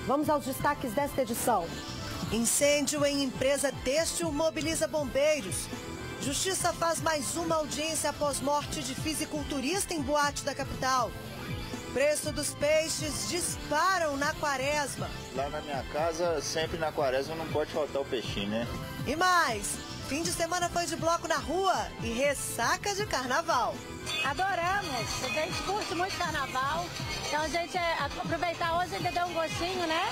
Vamos aos destaques desta edição. Incêndio em empresa têxtil mobiliza bombeiros. Justiça faz mais uma audiência após morte de fisiculturista em boate da capital. Preço dos peixes disparam na quaresma. Lá na minha casa, sempre na quaresma não pode faltar o peixinho, né? E mais, fim de semana foi de bloco na rua e ressaca de carnaval. Adoramos, a gente curte muito carnaval, então a gente aproveitar hoje ainda deu um gostinho, né?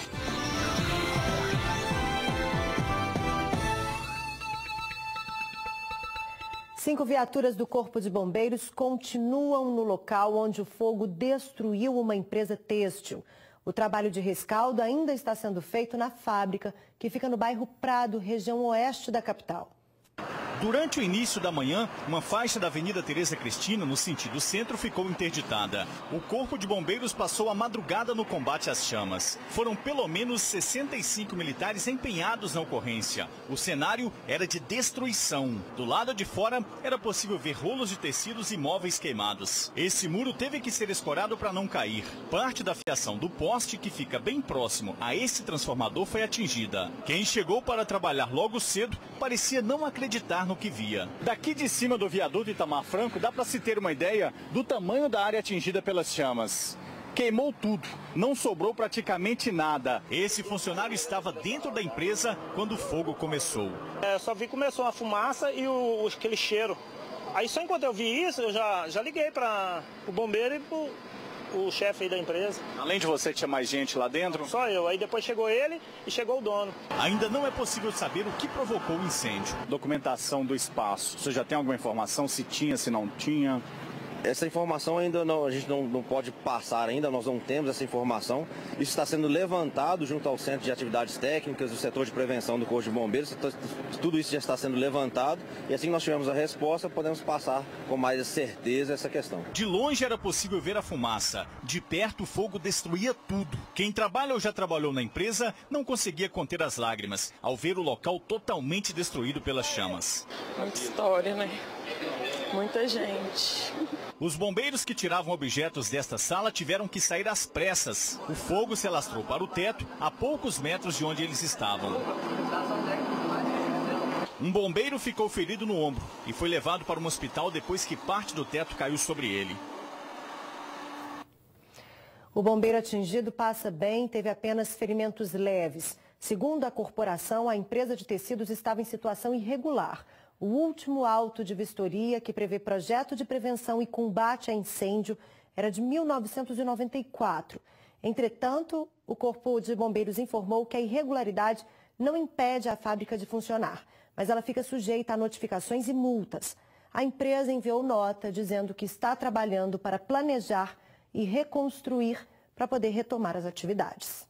Cinco viaturas do Corpo de Bombeiros continuam no local onde o fogo destruiu uma empresa têxtil. O trabalho de rescaldo ainda está sendo feito na fábrica, que fica no bairro Prado, região oeste da capital. Durante o início da manhã, uma faixa da Avenida Tereza Cristina, no sentido centro, ficou interditada. O Corpo de Bombeiros passou a madrugada no combate às chamas. Foram pelo menos 65 militares empenhados na ocorrência. O cenário era de destruição. Do lado de fora, era possível ver rolos de tecidos e móveis queimados. Esse muro teve que ser escorado para não cair. Parte da fiação do poste, que fica bem próximo a esse transformador, foi atingida. Quem chegou para trabalhar logo cedo parecia não acreditar no que via. Daqui de cima do viaduto Itamar Franco, dá para se ter uma ideia do tamanho da área atingida pelas chamas. Queimou tudo, não sobrou praticamente nada. Esse funcionário estava dentro da empresa quando o fogo começou. Só vi que começou a fumaça e aquele cheiro. Aí só enquanto eu vi isso, eu já liguei para o bombeiro e o chefe aí da empresa. Além de você, tinha mais gente lá dentro? Só eu. Aí depois chegou ele e chegou o dono. Ainda não é possível saber o que provocou o incêndio. Documentação do espaço. Você já tem alguma informação? Se tinha, se não tinha? Essa informação ainda não, a gente não pode passar ainda, nós não temos essa informação. Isso está sendo levantado junto ao Centro de Atividades Técnicas, do setor de prevenção do Corpo de Bombeiros. Tudo isso já está sendo levantado e assim que nós tivermos a resposta, podemos passar com mais certeza essa questão. De longe era possível ver a fumaça. De perto o fogo destruía tudo. Quem trabalha ou já trabalhou na empresa não conseguia conter as lágrimas ao ver o local totalmente destruído pelas chamas. Muita história, né? Muita gente. Os bombeiros que tiravam objetos desta sala tiveram que sair às pressas. O fogo se alastrou para o teto, a poucos metros de onde eles estavam. Um bombeiro ficou ferido no ombro e foi levado para um hospital depois que parte do teto caiu sobre ele. O bombeiro atingido passa bem, teve apenas ferimentos leves. Segundo a corporação, a empresa de tecidos estava em situação irregular. O último auto de vistoria, que prevê projeto de prevenção e combate a incêndio, era de 1994. Entretanto, o Corpo de Bombeiros informou que a irregularidade não impede a fábrica de funcionar, mas ela fica sujeita a notificações e multas. A empresa enviou nota dizendo que está trabalhando para planejar e reconstruir para poder retomar as atividades.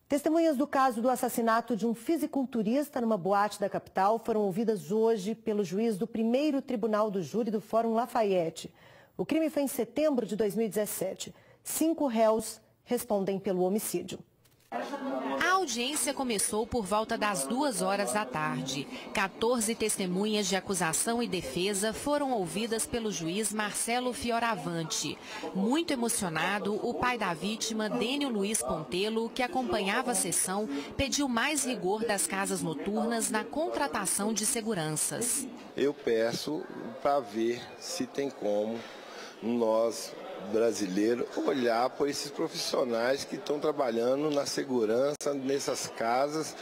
Testemunhas do caso do assassinato de um fisiculturista numa boate da capital foram ouvidas hoje pelo juiz do primeiro tribunal do júri do Fórum Lafayette. O crime foi em setembro de 2017. 5 réus respondem pelo homicídio. A audiência começou por volta das 2h da tarde. 14 testemunhas de acusação e defesa foram ouvidas pelo juiz Marcelo Fioravante. Muito emocionado, o pai da vítima, Dênio Luiz Pontelo, que acompanhava a sessão, pediu mais rigor das casas noturnas na contratação de seguranças. Eu peço para ver se tem como nós, brasileiro, olhar para esses profissionais que estão trabalhando na segurança nessas casas,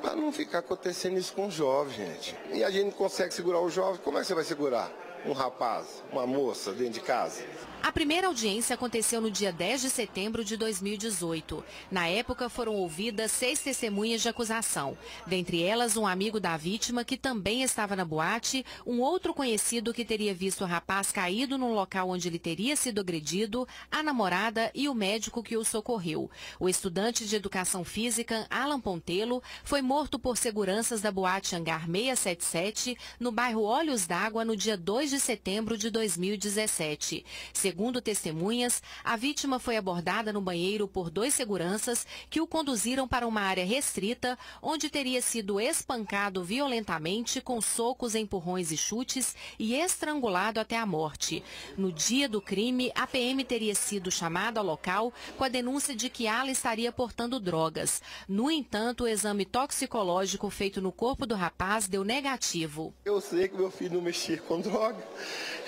para não ficar acontecendo isso com o jovem, gente. E a gente não consegue segurar o jovem, como é que você vai segurar um rapaz, uma moça dentro de casa? A primeira audiência aconteceu no dia 10 de setembro de 2018. Na época, foram ouvidas 6 testemunhas de acusação. Dentre elas, um amigo da vítima, que também estava na boate, um outro conhecido que teria visto o rapaz caído no local onde ele teria sido agredido, a namorada e o médico que o socorreu. O estudante de educação física, Alan Pontelo, foi morto por seguranças da boate Hangar 677, no bairro Olhos d'Água, no dia 2 de setembro de 2017. Segundo testemunhas, a vítima foi abordada no banheiro por 2 seguranças que o conduziram para uma área restrita, onde teria sido espancado violentamente com socos, empurrões e chutes e estrangulado até a morte. No dia do crime, a PM teria sido chamada ao local com a denúncia de que Ala estaria portando drogas. No entanto, o exame toxicológico feito no corpo do rapaz deu negativo. Eu sei que meu filho não mexia com droga,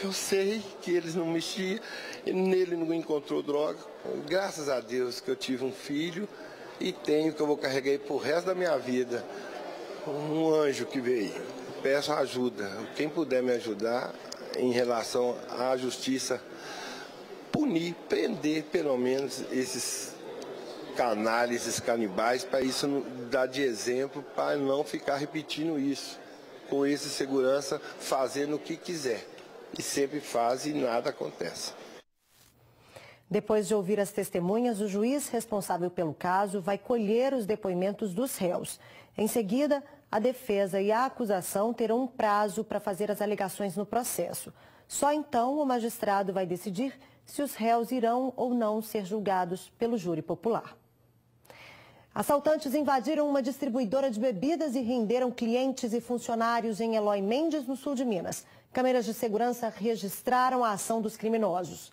eu sei que eles não mexiam, nele não encontrou droga. Graças a Deus que eu tive um filho e tenho, que eu vou carregar ele pro resto da minha vida. Um anjo que veio. Peço ajuda, quem puder me ajudar em relação à justiça, punir, prender pelo menos esses canalhas, esses canibais, para isso dar de exemplo, para não ficar repetindo isso, com esse segurança fazendo o que quiser. E sempre faz e nada acontece. Depois de ouvir as testemunhas, o juiz responsável pelo caso vai colher os depoimentos dos réus. Em seguida, a defesa e a acusação terão um prazo para fazer as alegações no processo. Só então o magistrado vai decidir se os réus irão ou não ser julgados pelo júri popular. Assaltantes invadiram uma distribuidora de bebidas e renderam clientes e funcionários em Eloy Mendes, no sul de Minas. Câmeras de segurança registraram a ação dos criminosos.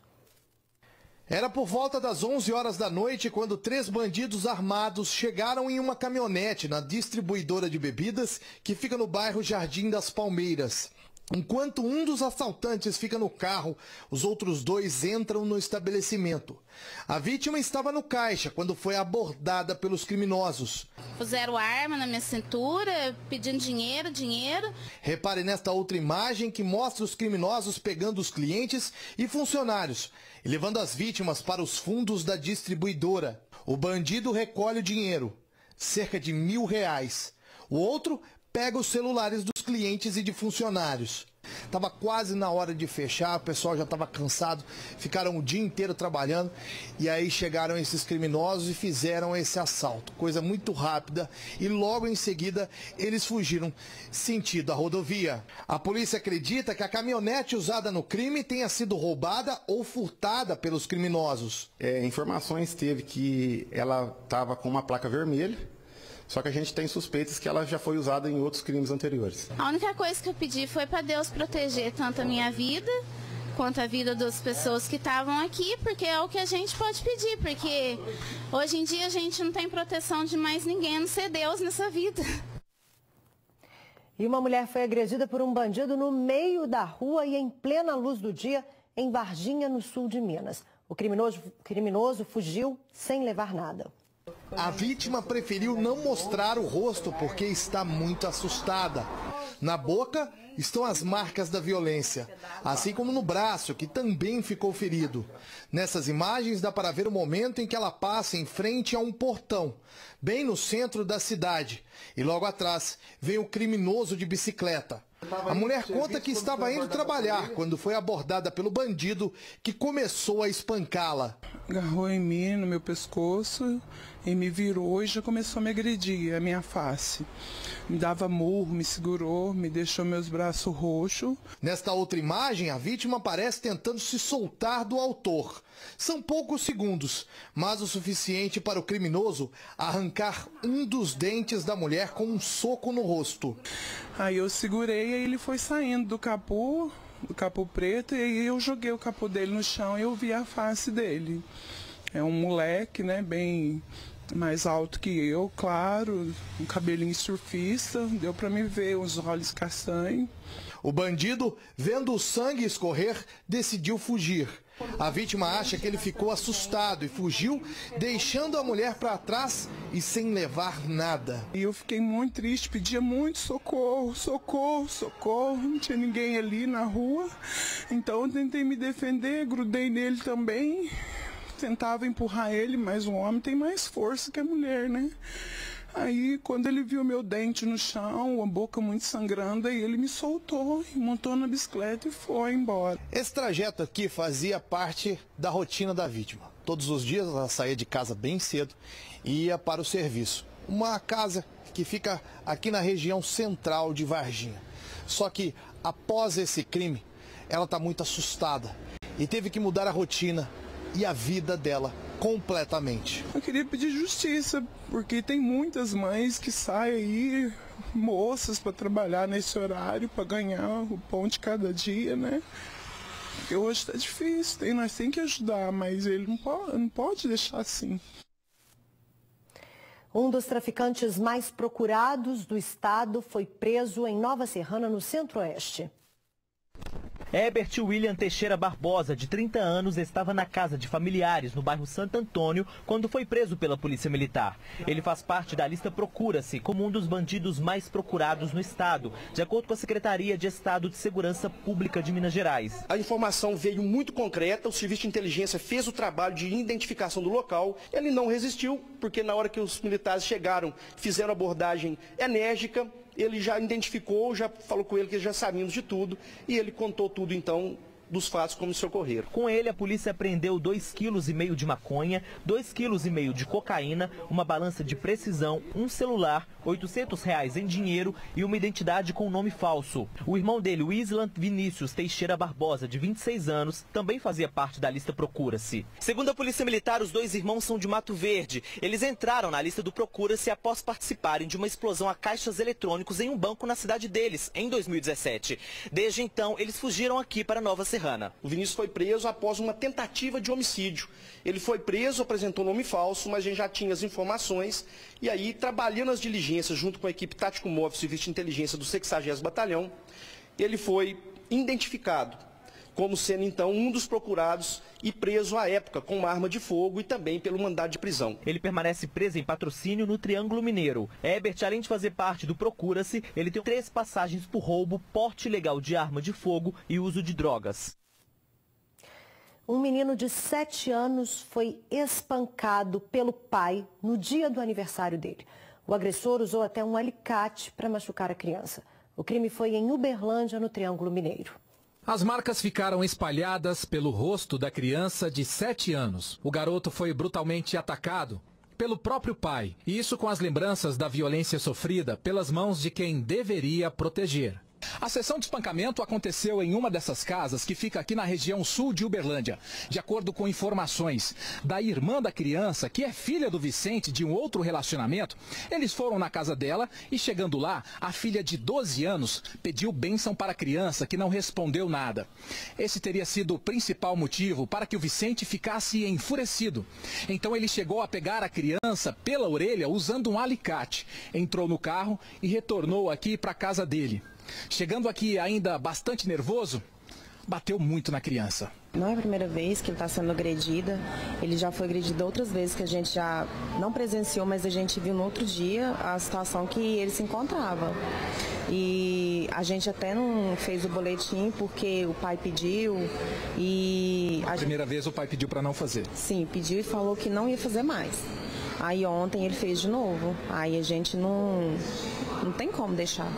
Era por volta das 11 horas da noite quando 3 bandidos armados chegaram em uma caminhonete na distribuidora de bebidas que fica no bairro Jardim das Palmeiras. Enquanto um dos assaltantes fica no carro, os outros 2 entram no estabelecimento. A vítima estava no caixa quando foi abordada pelos criminosos. Puseram arma na minha cintura, pedindo dinheiro. Repare nesta outra imagem que mostra os criminosos pegando os clientes e funcionários e levando as vítimas para os fundos da distribuidora. O bandido recolhe o dinheiro, cerca de R$1.000. O outro pega os celulares dos clientes e de funcionários. Estava quase na hora de fechar, o pessoal já estava cansado, ficaram o dia inteiro trabalhando e aí chegaram esses criminosos e fizeram esse assalto. Coisa muito rápida e logo em seguida eles fugiram sentido a rodovia. A polícia acredita que a caminhonete usada no crime tenha sido roubada ou furtada pelos criminosos. Informações teve que ela estava com uma placa vermelha. Só que a gente tem suspeitas que ela já foi usada em outros crimes anteriores. A única coisa que eu pedi foi para Deus proteger tanto a minha vida quanto a vida das pessoas que estavam aqui, porque é o que a gente pode pedir, porque hoje em dia a gente não tem proteção de mais ninguém, a não ser Deus nessa vida. E uma mulher foi agredida por um bandido no meio da rua e em plena luz do dia em Varginha, no sul de Minas. O criminoso fugiu sem levar nada. A vítima preferiu não mostrar o rosto porque está muito assustada. Na boca estão as marcas da violência, assim como no braço, que também ficou ferido. Nessas imagens dá para ver o momento em que ela passa em frente a um portão, bem no centro da cidade. E logo atrás vem o criminoso de bicicleta. A mulher conta que estava indo trabalhar quando foi abordada pelo bandido, que começou a espancá-la. Agarrou em mim, no meu pescoço, e me virou e já começou a me agredir, a minha face. Me dava murro, me segurou, me deixou meus braços roxos. Nesta outra imagem, a vítima parece tentando se soltar do autor. São poucos segundos, mas o suficiente para o criminoso arrancar um dos dentes da mulher com um soco no rosto. Aí eu segurei e ele foi saindo do capô preto, e aí eu joguei o capô dele no chão e eu vi a face dele. É um moleque, né, bem mais alto que eu, claro, um cabelinho surfista, deu para me ver, os olhos castanhos. O bandido, vendo o sangue escorrer, decidiu fugir. A vítima acha que ele ficou assustado e fugiu, deixando a mulher para trás e sem levar nada. E eu fiquei muito triste, pedia muito socorro, não tinha ninguém ali na rua. Então eu tentei me defender, grudei nele também, tentava empurrar ele, mas o homem tem mais força que a mulher, né? Aí, quando ele viu meu dente no chão, a boca muito sangrando, aí ele me soltou, montou na bicicleta e foi embora. Esse trajeto aqui fazia parte da rotina da vítima. Todos os dias ela saía de casa bem cedo e ia para o serviço. Uma casa que fica aqui na região central de Varginha. Só que, após esse crime, ela está muito assustada. e teve que mudar a rotina e a vida dela completamente. Eu queria pedir justiça, porque tem muitas mães que saem aí, moças, para trabalhar nesse horário, para ganhar o pão de cada dia, né? Porque hoje está difícil, nós temos que ajudar, mas ele não pode deixar assim. Um dos traficantes mais procurados do estado foi preso em Nova Serrana, no Centro-Oeste. Herbert William Teixeira Barbosa, de 30 anos, estava na casa de familiares no bairro Santo Antônio quando foi preso pela Polícia Militar. Ele faz parte da lista Procura-se como um dos bandidos mais procurados no estado, de acordo com a Secretaria de Estado de Segurança Pública de Minas Gerais. A informação veio muito concreta, o Serviço de Inteligência fez o trabalho de identificação do local. Ele não resistiu, porque na hora que os militares chegaram, fizeram abordagem enérgica. Ele já identificou, já falou com ele que já sabíamos de tudo e ele contou tudo então dos fatos como se ocorreram. Com ele, a polícia apreendeu 2,5 kg de maconha, 2,5 kg de cocaína, uma balança de precisão, um celular, R$800 em dinheiro e uma identidade com nome falso. O irmão dele, Wislan Vinícius Teixeira Barbosa, de 26 anos, também fazia parte da lista Procura-se. Segundo a Polícia Militar, os dois irmãos são de Mato Verde. Eles entraram na lista do Procura-se após participarem de uma explosão a caixas eletrônicos em um banco na cidade deles, em 2017. Desde então, eles fugiram aqui para Nova Serrana. O Vinícius foi preso após uma tentativa de homicídio. Ele foi preso, apresentou nome falso, mas a gente já tinha as informações. E aí, trabalhando as diligências junto com a equipe Tático Móvel Serviço de Inteligência do 60º Batalhão, ele foi identificado como sendo então um dos procurados e preso à época com uma arma de fogo e também pelo mandado de prisão. Ele permanece preso em Patrocínio, no Triângulo Mineiro. Herbert, além de fazer parte do Procura-se, ele tem 3 passagens por roubo, porte ilegal de arma de fogo e uso de drogas. Um menino de 7 anos foi espancado pelo pai no dia do aniversário dele. O agressor usou até um alicate para machucar a criança. O crime foi em Uberlândia, no Triângulo Mineiro. As marcas ficaram espalhadas pelo rosto da criança de 7 anos. O garoto foi brutalmente atacado pelo próprio pai. E isso com as lembranças da violência sofrida pelas mãos de quem deveria proteger. A sessão de espancamento aconteceu em uma dessas casas que fica aqui na região sul de Uberlândia. De acordo com informações da irmã da criança, que é filha do Vicente de um outro relacionamento, eles foram na casa dela e, chegando lá, a filha de 12 anos pediu bênção para a criança, que não respondeu nada. Esse teria sido o principal motivo para que o Vicente ficasse enfurecido. Então ele chegou a pegar a criança pela orelha usando um alicate, entrou no carro e retornou aqui para a casa dele. Chegando aqui ainda bastante nervoso, bateu muito na criança. Não é a primeira vez que ele está sendo agredida, ele já foi agredido outras vezes que a gente já não presenciou, mas a gente viu no outro dia a situação que ele se encontrava. E a gente até não fez o boletim porque o pai pediu e... A primeira vez o pai pediu para não fazer? Sim, pediu e falou que não ia fazer mais. Aí ontem ele fez de novo, aí a gente não tem como deixar.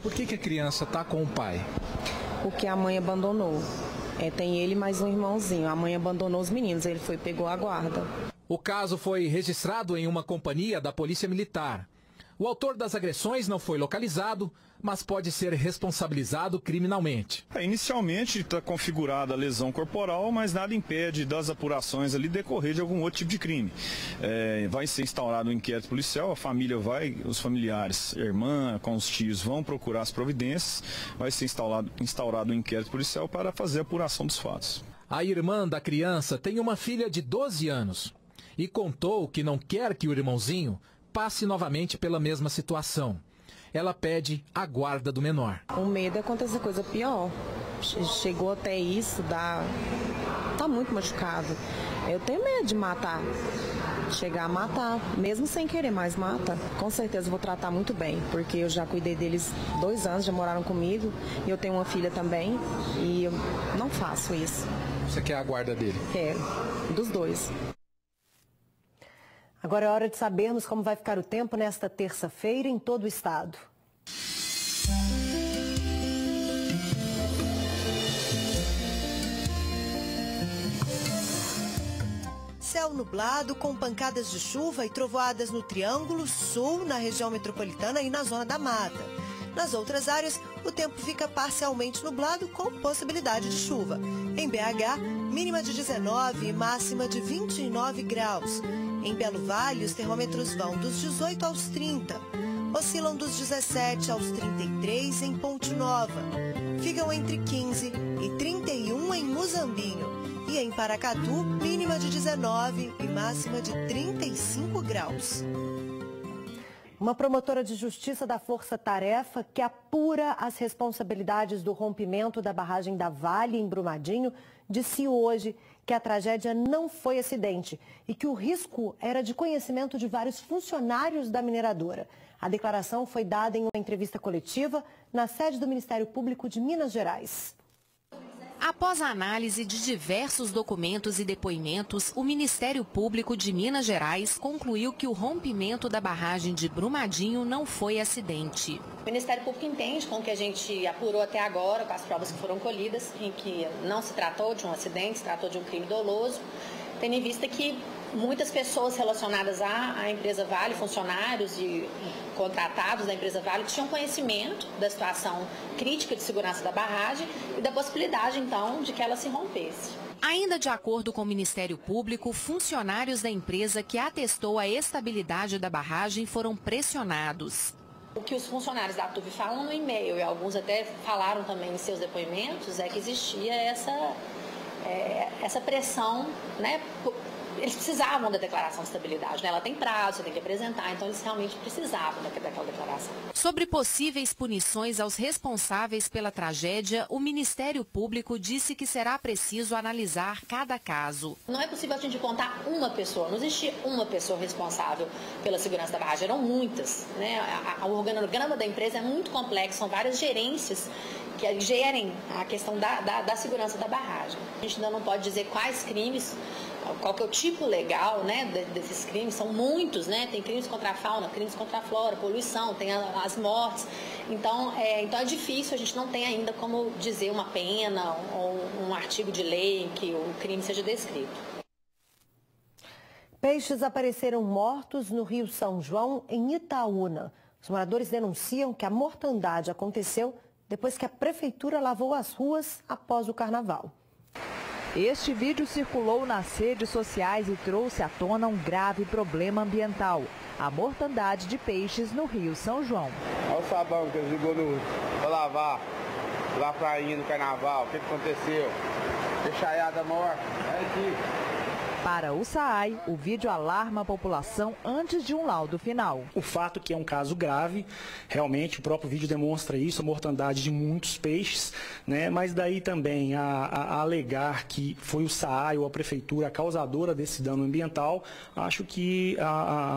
Por que a criança está com o pai? Porque a mãe abandonou. Tem ele e mais um irmãozinho. A mãe abandonou os meninos, ele pegou a guarda. O caso foi registrado em uma companhia da Polícia Militar. O autor das agressões não foi localizado, mas pode ser responsabilizado criminalmente. Inicialmente está configurada a lesão corporal, mas nada impede das apurações ali decorrer de algum outro tipo de crime. Vai ser instaurado um inquérito policial, a família os familiares, a irmã com os tios vão procurar as providências, vai ser instaurado um inquérito policial para fazer a apuração dos fatos. A irmã da criança tem uma filha de 12 anos e contou que não quer que o irmãozinho passe novamente pela mesma situação. Ela pede a guarda do menor. O medo é acontecer coisa pior. Chegou até isso, tá muito machucado. Eu tenho medo de matar. Chegar a matar, mesmo sem querer, mas mata. Com certeza vou tratar muito bem, porque eu já cuidei deles 2 anos, já moraram comigo. E eu tenho uma filha também e eu não faço isso. Você quer a guarda dele? Quero, dos dois. Agora é hora de sabermos como vai ficar o tempo nesta terça-feira em todo o estado. Céu nublado com pancadas de chuva e trovoadas no Triângulo Sul, na região metropolitana e na Zona da Mata. Nas outras áreas, o tempo fica parcialmente nublado com possibilidade de chuva. Em BH, mínima de 19 e máxima de 29 graus. Em Belo Vale, os termômetros vão dos 18 aos 30. Oscilam dos 17 aos 33 em Ponte Nova. Ficam entre 15 e 31 em Muzambinho. E em Paracatu, mínima de 19 e máxima de 35 graus. Uma promotora de justiça da Força Tarefa, que apura as responsabilidades do rompimento da barragem da Vale, em Brumadinho, disse hoje que a tragédia não foi acidente e que o risco era de conhecimento de vários funcionários da mineradora. A declaração foi dada em uma entrevista coletiva na sede do Ministério Público de Minas Gerais. Após a análise de diversos documentos e depoimentos, o Ministério Público de Minas Gerais concluiu que o rompimento da barragem de Brumadinho não foi acidente. O Ministério Público entende, com o que a gente apurou até agora, com as provas que foram colhidas, em que não se tratou de um acidente, se tratou de um crime doloso, tendo em vista que muitas pessoas relacionadas à empresa Vale, funcionários e contratados da empresa Vale, tinham conhecimento da situação crítica de segurança da barragem e da possibilidade, então, de que ela se rompesse. Ainda de acordo com o Ministério Público, funcionários da empresa que atestou a estabilidade da barragem foram pressionados. O que os funcionários da TUV falam no e-mail, e alguns até falaram também em seus depoimentos, é que existia essa pressão, né? Eles precisavam da declaração de estabilidade, né? Ela tem prazo, você tem que apresentar, então eles realmente precisavam daquela declaração. Sobre possíveis punições aos responsáveis pela tragédia, o Ministério Público disse que será preciso analisar cada caso. Não é possível a gente contar uma pessoa, não existe uma pessoa responsável pela segurança da barragem, eram muitas, né? O organograma da empresa é muito complexo, são várias gerências que gerem a questão da segurança da barragem. A gente ainda não pode dizer quais crimes, qual que é o tipo legal, né, desses crimes, são muitos, né? Tem crimes contra a fauna, crimes contra a flora, poluição, tem as mortes. Então é difícil, a gente não tem ainda como dizer uma pena ou um artigo de lei em que o crime seja descrito. Peixes apareceram mortos no Rio São João, em Itaúna. Os moradores denunciam que a mortandade aconteceu depois que a prefeitura lavou as ruas após o carnaval. Este vídeo circulou nas redes sociais e trouxe à tona um grave problema ambiental: a mortandade de peixes no Rio São João. Olha o sabão que eles ligou para lavar lá prainha no carnaval. O que aconteceu? Peixaiada morta. É aqui. Para o SAAI, o vídeo alarma a população antes de um laudo final. O fato que é um caso grave, realmente o próprio vídeo demonstra isso, a mortandade de muitos peixes, né? Mas daí também a alegar que foi o SAAI ou a prefeitura a causadora desse dano ambiental, acho que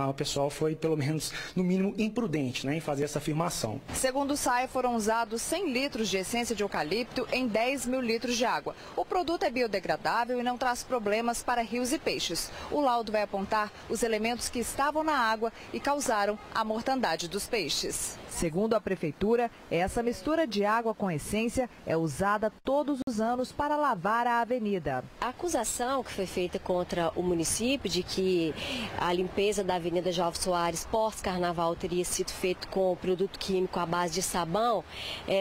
o pessoal foi, pelo menos, no mínimo, imprudente, né, em fazer essa afirmação. Segundo o SAAI, foram usados 100 litros de essência de eucalipto em 10 mil litros de água. O produto é biodegradável e não traz problemas para rios e peixes. O laudo vai apontar os elementos que estavam na água e causaram a mortandade dos peixes. Segundo a prefeitura, essa mistura de água com essência é usada todos os anos para lavar a avenida. A acusação que foi feita contra o município de que a limpeza da Avenida Jovem Soares pós-carnaval teria sido feita com produto químico à base de sabão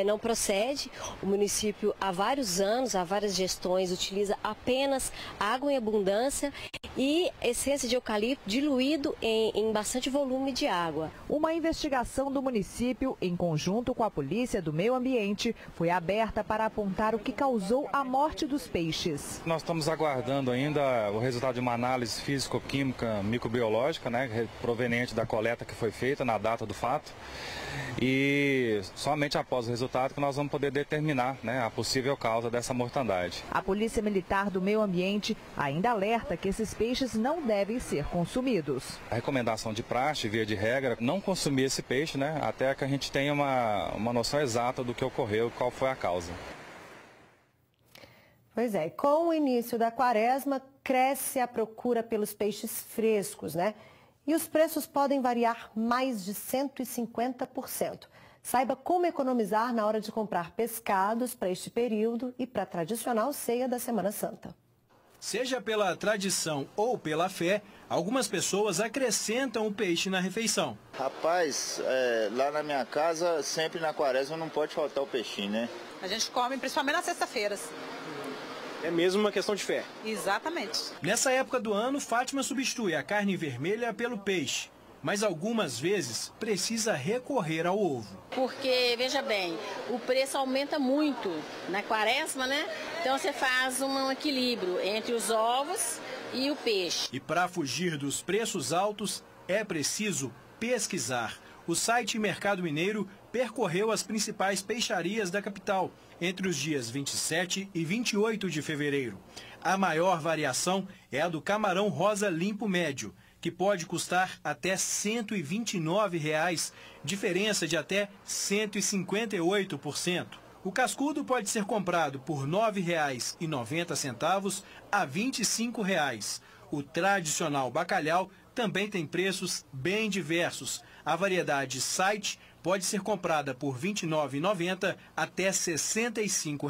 não procede. O município há vários anos, há várias gestões, utiliza apenas água em abundância e essência de eucalipto diluído em bastante volume de água. Uma investigação do município, em conjunto com a Polícia do Meio Ambiente, foi aberta para apontar o que causou a morte dos peixes. Nós estamos aguardando ainda o resultado de uma análise físico-química microbiológica, né, proveniente da coleta que foi feita na data do fato. E somente após o resultado que nós vamos poder determinar, né, a possível causa dessa mortandade. A Polícia Militar do Meio Ambiente ainda alerta que esses peixes não devem ser consumidos. A recomendação de praxe, via de regra, não consumir esse peixe, né, até que a gente tenha uma noção exata do que ocorreu, qual foi a causa. Pois é, com o início da quaresma, cresce a procura pelos peixes frescos, né? E os preços podem variar mais de 150%. Saiba como economizar na hora de comprar pescados para este período e para a tradicional ceia da Semana Santa. Seja pela tradição ou pela fé, Algumas pessoas acrescentam o peixe na refeição. Rapaz, lá na minha casa, sempre na quaresma não pode faltar o peixinho, né? A gente come principalmente nas sextas-feiras. É mesmo uma questão de fé. Exatamente. Nessa época do ano, Fátima substitui a carne vermelha pelo peixe. Mas algumas vezes precisa recorrer ao ovo. Porque, veja bem, o preço aumenta muito na quaresma, né? Então você faz um equilíbrio entre os ovos e o peixe. E para fugir dos preços altos, é preciso pesquisar. O site Mercado Mineiro percorreu as principais peixarias da capital entre os dias 27 e 28 de fevereiro. A maior variação é a do camarão rosa limpo médio, que pode custar até R$ 129, diferença de até 158%. O cascudo pode ser comprado por R$ 9,90 a R$ 25. O tradicional bacalhau também tem preços bem diversos. A variedade site pode ser comprada por R$ 29,90 até R$ 65.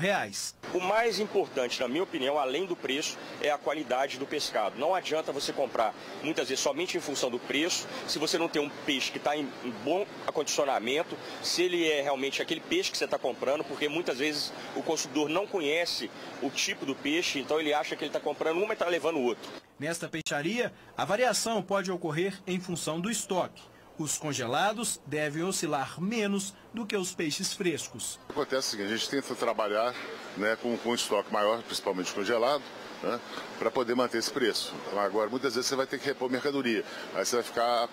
O mais importante, na minha opinião, além do preço, é a qualidade do pescado. Não adianta você comprar, muitas vezes, somente em função do preço, se você não tem um peixe que está em bom acondicionamento, se ele é realmente aquele peixe que você está comprando, porque muitas vezes o consumidor não conhece o tipo do peixe, então ele acha que ele está comprando um, mas está levando o outro. Nesta peixaria, a variação pode ocorrer em função do estoque. Os congelados devem oscilar menos do que os peixes frescos. Acontece o seguinte, a gente tenta trabalhar, né, com um estoque maior, principalmente congelado, né, para poder manter esse preço. Agora, muitas vezes você vai ter que repor mercadoria, aí você vai ficar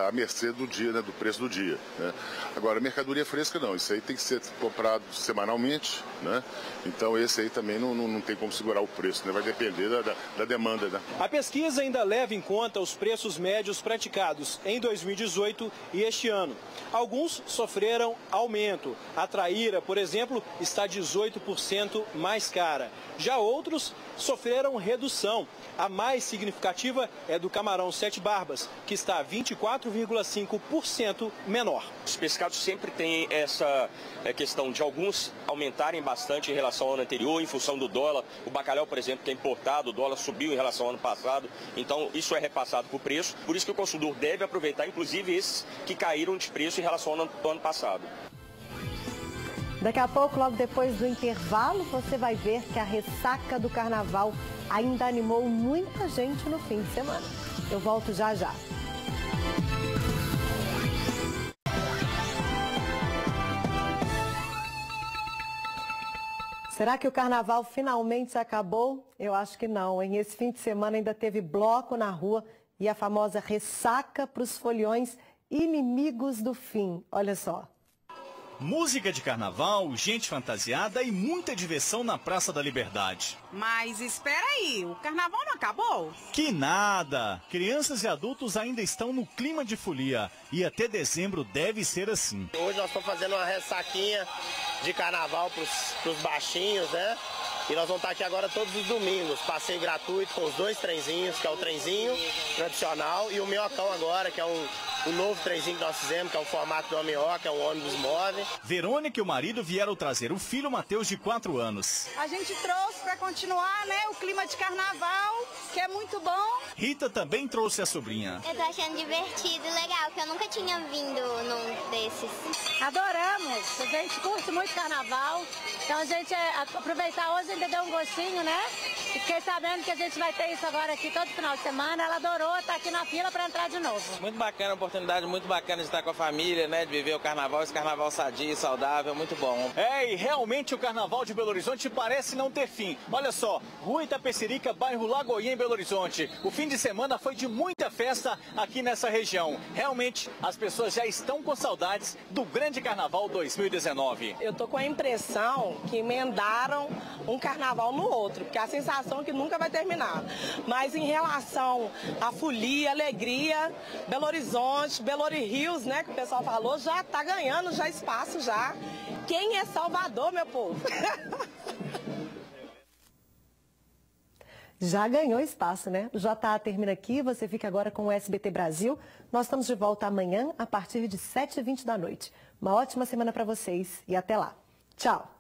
à mercê do dia, né, do preço do dia. Né. Agora, mercadoria fresca não, isso aí tem que ser comprado semanalmente, né, então esse aí também não tem como segurar o preço, né, vai depender da demanda. Né. A pesquisa ainda leva em conta os preços médios praticados em 2018 e este ano. Alguns sofreram aumento. A traíra, por exemplo, está 18% mais cara. Já outros sofreram redução. A mais significativa é do camarão Sete Barbas, que está 24,5% menor. Os pescados sempre têm essa questão de alguns aumentarem bastante em relação ao ano anterior, em função do dólar. O bacalhau, por exemplo, que é importado, o dólar subiu em relação ao ano passado. Então, isso é repassado por preço. Por isso que o consumidor deve aproveitar, inclusive esses que caíram de preço em relação ao ano passado. Daqui a pouco, logo depois do intervalo, você vai ver que a ressaca do carnaval ainda animou muita gente no fim de semana. Eu volto já já. Será que o carnaval finalmente acabou? Eu acho que não, hein? Esse fim de semana ainda teve bloco na rua e a famosa ressaca para os foliões inimigos do fim. Olha só. Música de carnaval, gente fantasiada e muita diversão na Praça da Liberdade. Mas espera aí, o carnaval não acabou? Que nada! Crianças e adultos ainda estão no clima de folia e até dezembro deve ser assim. Hoje nós estamos fazendo uma ressaquinha de carnaval pros baixinhos, né? E nós vamos estar aqui agora todos os domingos, passeio gratuito com os dois trenzinhos, que é o trenzinho tradicional e o minhocão agora, que é um novo trenzinho que nós fizemos, que é o formato do minhoca, é um ônibus móvel. Verônica e o marido vieram trazer o filho Matheus de 4 anos. A gente trouxe para continuar, né, o clima de carnaval, que é muito bom. Rita também trouxe a sobrinha. Eu tô achando divertido, legal, que eu nunca tinha vindo num desses. Adoramos, a gente curte muito carnaval, então a gente aproveitar hoje ainda deu um gostinho, né? E fiquei sabendo que a gente vai ter isso agora aqui todo final de semana, ela adorou, tá aqui na fila para entrar de novo. Muito bacana, uma oportunidade muito bacana de estar com a família, né? De viver o carnaval, esse carnaval sadio, saudável, muito bom. É, e realmente o carnaval de Belo Horizonte parece não ter fim. Olha só, Rua Itapecerica, bairro Lagoinha, em Belo Horizonte. O fim de semana foi de muita festa aqui nessa região. Realmente, as pessoas já estão com saudades do grande carnaval 2019. Eu tô com a impressão que emendaram um carnaval no outro, porque a sensação é que nunca vai terminar. Mas em relação à folia, alegria, Belo Horizonte, Belo Rios, né, que o pessoal falou, já tá ganhando já espaço já. Quem é Salvador, meu povo? Já ganhou espaço, né? O JA termina aqui, você fica agora com o SBT Brasil. Nós estamos de volta amanhã, a partir de 7h20 da noite. Uma ótima semana para vocês e até lá. Tchau!